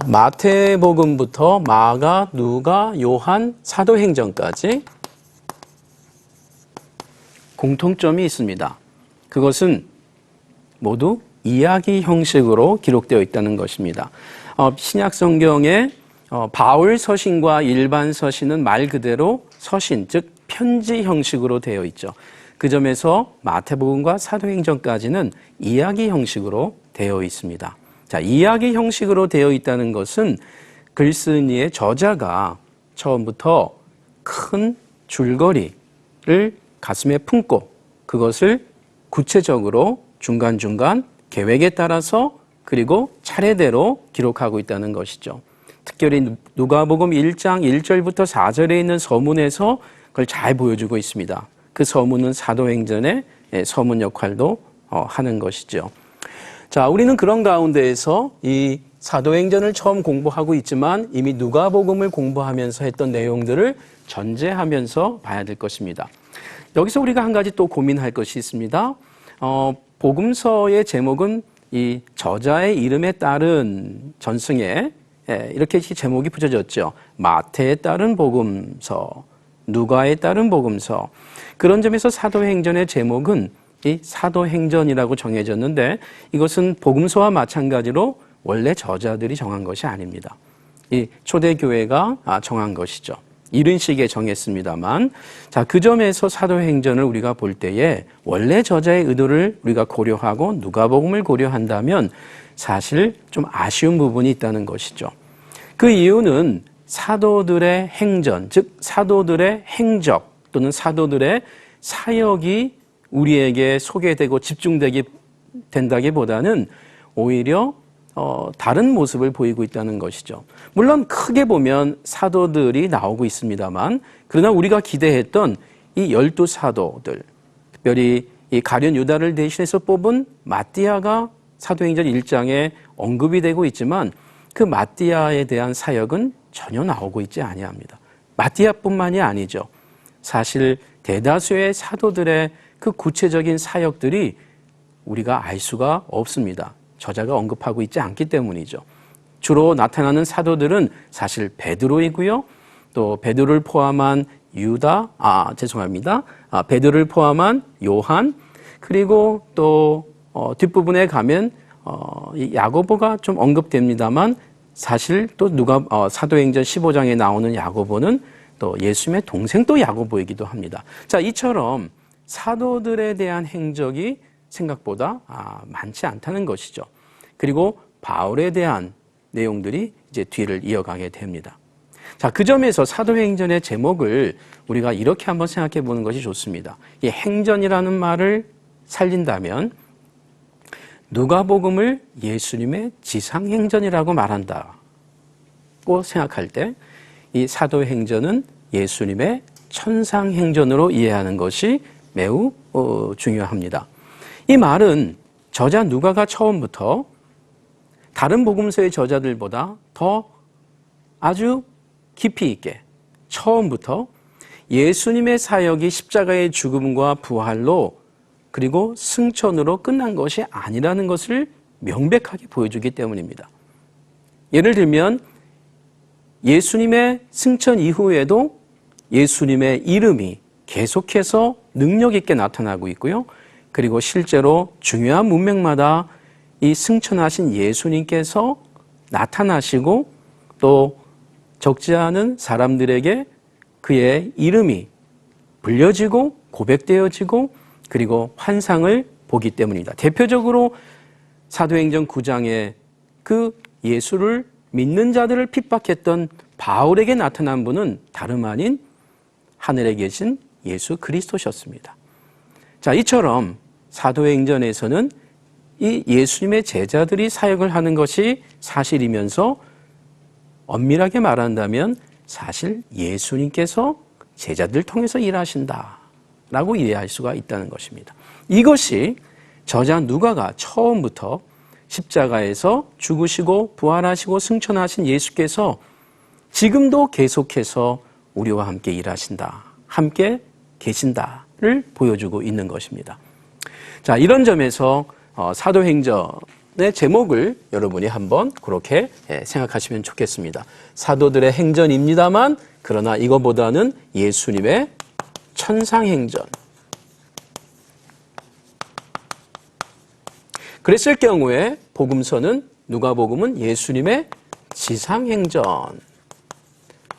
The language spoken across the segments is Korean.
마태복음부터 마가, 누가, 요한, 사도행전까지 공통점이 있습니다. 그것은 모두 이야기 형식으로 기록되어 있다는 것입니다. 신약 성경에 바울 서신과 일반 서신은 말 그대로 서신, 즉 편지 형식으로 되어 있죠. 그 점에서 마태복음과 사도행전까지는 이야기 형식으로 되어 있습니다. 자, 이야기 형식으로 되어 있다는 것은 글쓴이의 저자가 처음부터 큰 줄거리를 가슴에 품고 그것을 구체적으로 중간중간 계획에 따라서 그리고 차례대로 기록하고 있다는 것이죠. 특별히 누가복음 1장 1절부터 4절에 있는 서문에서 그걸 잘 보여주고 있습니다. 그 서문은 사도행전의 서문 역할도 하는 것이죠. 자, 우리는 그런 가운데에서 이 사도행전을 처음 공부하고 있지만 이미 누가복음을 공부하면서 했던 내용들을 전제하면서 봐야 될 것입니다. 여기서 우리가 한 가지 또 고민할 것이 있습니다. 복음서의 제목은 이 저자의 이름에 따른 전승에 이렇게 제목이 붙여졌죠. 마태에 따른 복음서, 누가에 따른 복음서. 그런 점에서 사도행전의 제목은 이 사도행전이라고 정해졌는데 이것은 복음서와 마찬가지로 원래 저자들이 정한 것이 아닙니다. 이 초대교회가 정한 것이죠. 이런 식의 정했습니다만, 자, 그 점에서 사도행전을 우리가 볼 때에 원래 저자의 의도를 우리가 고려하고 누가복음을 고려한다면 사실 좀 아쉬운 부분이 있다는 것이죠. 그 이유는 사도들의 행전, 즉 사도들의 행적 또는 사도들의 사역이 우리에게 소개되고 집중되게 된다기보다는 오히려 다른 모습을 보이고 있다는 것이죠. 물론 크게 보면 사도들이 나오고 있습니다만, 그러나 우리가 기대했던 이 12사도들, 특별히 이 가룟 유다를 대신해서 뽑은 마띠아가 사도행전 1장에 언급이 되고 있지만 그 마띠아에 대한 사역은 전혀 나오고 있지 아니합니다. 마띠아뿐만이 아니죠. 사실 대다수의 사도들의 그 구체적인 사역들이 우리가 알 수가 없습니다. 저자가 언급하고 있지 않기 때문이죠. 주로 나타나는 사도들은 사실 베드로이고요. 또 베드로를 포함한 베드로를 포함한 요한, 그리고 또 뒷부분에 가면 야고보가 좀 언급됩니다만 사실 또 사도행전 15장에 나오는 야고보는 또 예수님의 동생 또 야고보이기도 합니다. 자, 이처럼 사도들에 대한 행적이 생각보다 많지 않다는 것이죠. 그리고 바울에 대한 내용들이 이제 뒤를 이어가게 됩니다. 자, 그 점에서 사도행전의 제목을 우리가 이렇게 한번 생각해 보는 것이 좋습니다. 이 행전이라는 말을 살린다면 누가복음을 예수님의 지상행전이라고 말한다고 생각할 때 이 사도행전은 예수님의 천상행전으로 이해하는 것이 매우 중요합니다. 이 말은 저자 누가가 처음부터 다른 복음서의 저자들보다 더 아주 깊이 있게 처음부터 예수님의 사역이 십자가의 죽음과 부활로 그리고 승천으로 끝난 것이 아니라는 것을 명백하게 보여주기 때문입니다. 예를 들면 예수님의 승천 이후에도 예수님의 이름이 계속해서 능력 있게 나타나고 있고요. 그리고 실제로 중요한 문맥마다 이 승천하신 예수님께서 나타나시고 또 적지 않은 사람들에게 그의 이름이 불려지고 고백되어지고 그리고 환상을 보기 때문입니다. 대표적으로 사도행전 9장에 그 예수를 믿는 자들을 핍박했던 바울에게 나타난 분은 다름 아닌 하늘에 계신 예수 그리스도셨습니다. 자, 이처럼 사도행전에서는 이 예수님의 제자들이 사역을 하는 것이 사실이면서 엄밀하게 말한다면 사실 예수님께서 제자들을 통해서 일하신다라고 이해할 수가 있다는 것입니다. 이것이 저자 누가가 처음부터 십자가에서 죽으시고 부활하시고 승천하신 예수께서 지금도 계속해서 우리와 함께 일하신다, 함께 계신다를 보여주고 있는 것입니다. 자, 이런 점에서 사도행전은 제목을 여러분이 한번 그렇게 생각하시면 좋겠습니다. 사도들의 행전입니다만 그러나 이거보다는 예수님의 천상행전. 그랬을 경우에 복음서는 누가복음은 예수님의 지상행전.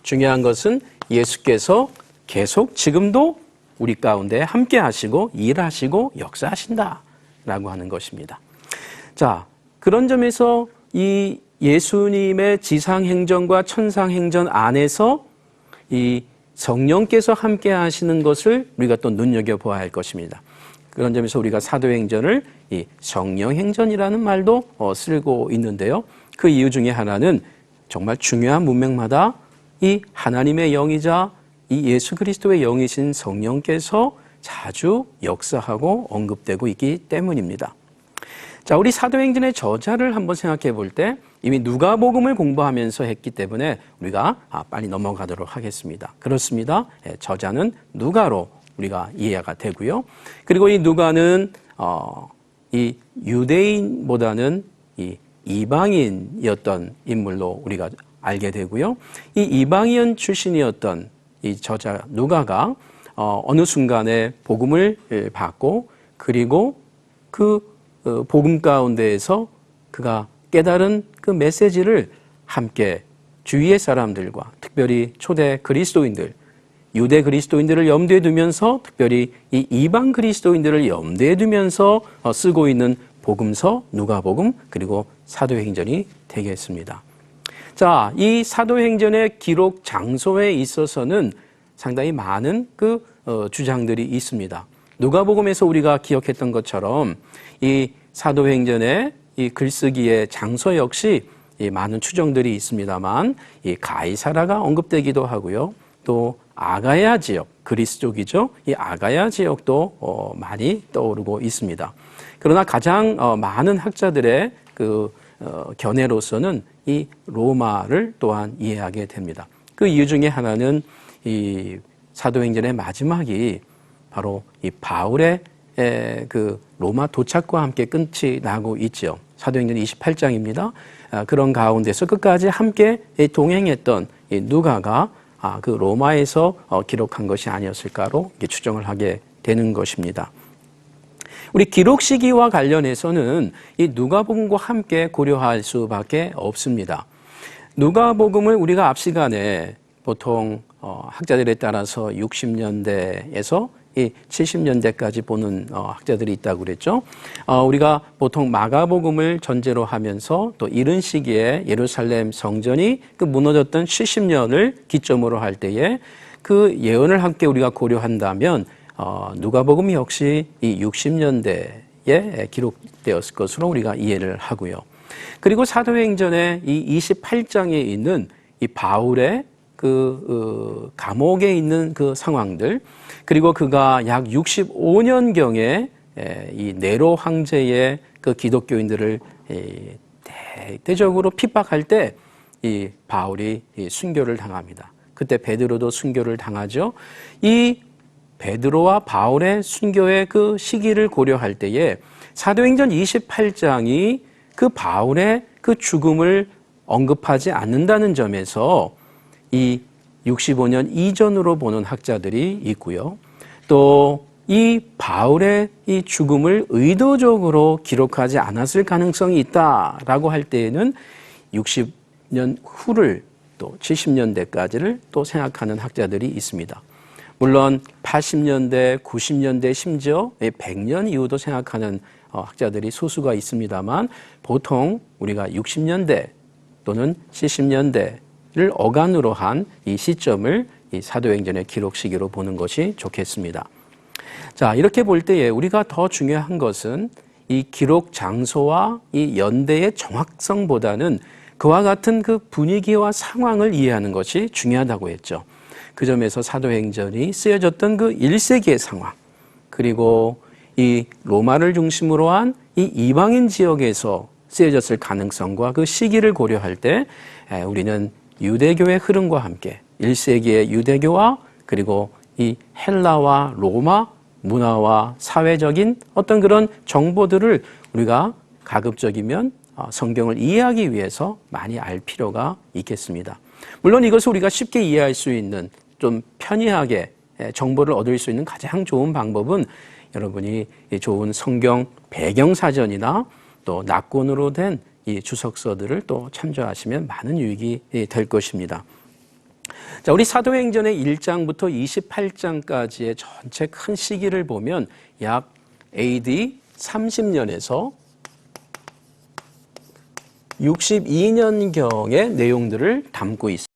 중요한 것은 예수께서 계속 지금도 우리 가운데 함께 하시고 일하시고 역사하신다라고 하는 것입니다. 자, 그런 점에서 이 예수님의 지상행전과 천상행전 안에서 이 성령께서 함께 하시는 것을 우리가 또 눈여겨보아야 할 것입니다. 그런 점에서 우리가 사도행전을 이 성령행전이라는 말도 쓰고 있는데요. 그 이유 중에 하나는 정말 중요한 문맥마다 이 하나님의 영이자 이 예수 그리스도의 영이신 성령께서 자주 역사하고 언급되고 있기 때문입니다. 자, 우리 사도행전의 저자를 한번 생각해 볼 때 이미 누가복음을 공부하면서 했기 때문에 우리가 빨리 넘어가도록 하겠습니다. 그렇습니다. 저자는 누가로 우리가 이해가 되고요. 그리고 이 누가는 이 유대인보다는 이 이방인이었던 인물로 우리가 알게 되고요. 이 이방인 출신이었던 이 저자 누가가 어느 순간에 복음을 받고 그리고 그 복음 가운데에서 그가 깨달은 그 메시지를 함께 주위의 사람들과 특별히 초대 그리스도인들, 유대 그리스도인들을 염두에 두면서 특별히 이 이방 그리스도인들을 염두에 두면서 쓰고 있는 복음서, 누가복음, 그리고 사도행전이 되겠습니다. 자, 이 사도행전의 기록 장소에 있어서는 상당히 많은 그 주장들이 있습니다. 누가복음에서 우리가 기억했던 것처럼 이 사도행전의 이 글쓰기의 장소 역시 이 많은 추정들이 있습니다만 이 가이사라가 언급되기도 하고요. 또 아가야 지역, 그리스 쪽이죠. 이 아가야 지역도 많이 떠오르고 있습니다. 그러나 가장 많은 학자들의 그 견해로서는 이 로마를 또한 이해하게 됩니다. 그 이유 중에 하나는 이 사도행전의 마지막이 바로 이 바울의 그 로마 도착과 함께 끝이 나고 있죠. 사도행전 28장입니다. 그런 가운데서 끝까지 함께 동행했던 이 누가가 그 로마에서 기록한 것이 아니었을까로 추정을 하게 되는 것입니다. 우리 기록 시기와 관련해서는 이 누가복음과 함께 고려할 수밖에 없습니다. 누가복음을 우리가 앞 시간에 보통 학자들에 따라서 60년대에서 이 70년대까지 보는 학자들이 있다고 그랬죠. 우리가 보통 마가복음을 전제로 하면서 또 이른 시기에 예루살렘 성전이 그 무너졌던 70년을 기점으로 할 때에 그 예언을 함께 우리가 고려한다면 누가복음 역시 이 60년대에 기록되었을 것으로 우리가 이해를 하고요. 그리고 사도행전의 이 28장에 있는 이 바울의 그 감옥에 있는 그 상황들, 그리고 그가 약 65년경에 이 네로 황제의 그 기독교인들을 대대적으로 핍박할 때 이 바울이 순교를 당합니다. 그때 베드로도 순교를 당하죠. 이 베드로와 바울의 순교의 그 시기를 고려할 때에 사도행전 28장이 그 바울의 그 죽음을 언급하지 않는다는 점에서 이 65년 이전으로 보는 학자들이 있고요. 또 이 바울의 이 죽음을 의도적으로 기록하지 않았을 가능성이 있다라고 할 때에는 60년 후를 또 70년대까지를 또 생각하는 학자들이 있습니다. 물론 80년대, 90년대, 심지어 100년 이후도 생각하는 학자들이 소수가 있습니다만 보통 우리가 60년대 또는 70년대를 어간으로 한 이 시점을 이 사도행전의 기록 시기로 보는 것이 좋겠습니다. 자, 이렇게 볼 때에 우리가 더 중요한 것은 이 기록 장소와 이 연대의 정확성보다는 그와 같은 그 분위기와 상황을 이해하는 것이 중요하다고 했죠. 그 점에서 사도행전이 쓰여졌던 그 1세기의 상황, 그리고 이 로마를 중심으로 한 이 이방인 지역에서 쓰여졌을 가능성과 그 시기를 고려할 때 우리는 유대교의 흐름과 함께 1세기의 유대교와 그리고 이 헬라와 로마 문화와 사회적인 어떤 그런 정보들을 우리가 가급적이면 성경을 이해하기 위해서 많이 알 필요가 있겠습니다. 물론 이것을 우리가 쉽게 이해할 수 있는 좀 편리하게 정보를 얻을 수 있는 가장 좋은 방법은 여러분이 좋은 성경 배경사전이나 또 낙곤으로 된 이 주석서들을 또 참조하시면 많은 유익이 될 것입니다. 자, 우리 사도행전의 1장부터 28장까지의 전체 큰 시기를 보면 약 AD 30년에서 62년경의 내용들을 담고 있습니다.